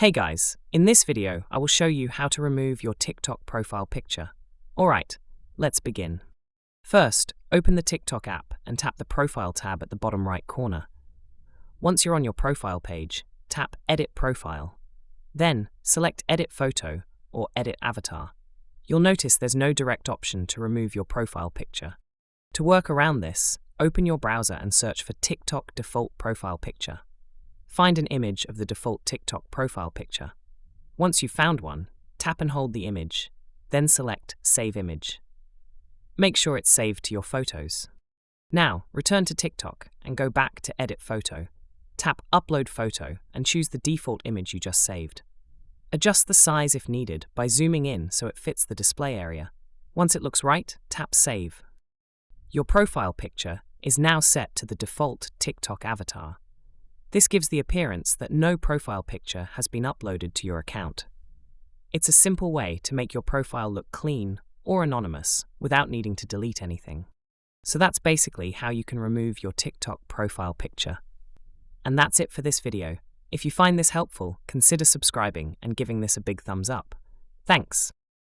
Hey guys, in this video I will show you how to remove your TikTok profile picture. Alright, let's begin. First, open the TikTok app and tap the Profile tab at the bottom right corner. Once you're on your profile page, tap Edit Profile. Then, select Edit Photo or Edit Avatar. You'll notice there's no direct option to remove your profile picture. To work around this, open your browser and search for TikTok default profile picture. Find an image of the default TikTok profile picture. Once you've found one, tap and hold the image, then select Save Image. Make sure it's saved to your photos. Now, return to TikTok and go back to Edit Photo. Tap Upload Photo and choose the default image you just saved. Adjust the size if needed by zooming in so it fits the display area. Once it looks right, tap Save. Your profile picture is now set to the default TikTok avatar. This gives the appearance that no profile picture has been uploaded to your account. It's a simple way to make your profile look clean or anonymous without needing to delete anything. So that's basically how you can remove your TikTok profile picture. And that's it for this video. If you find this helpful, consider subscribing and giving this a big thumbs up. Thanks.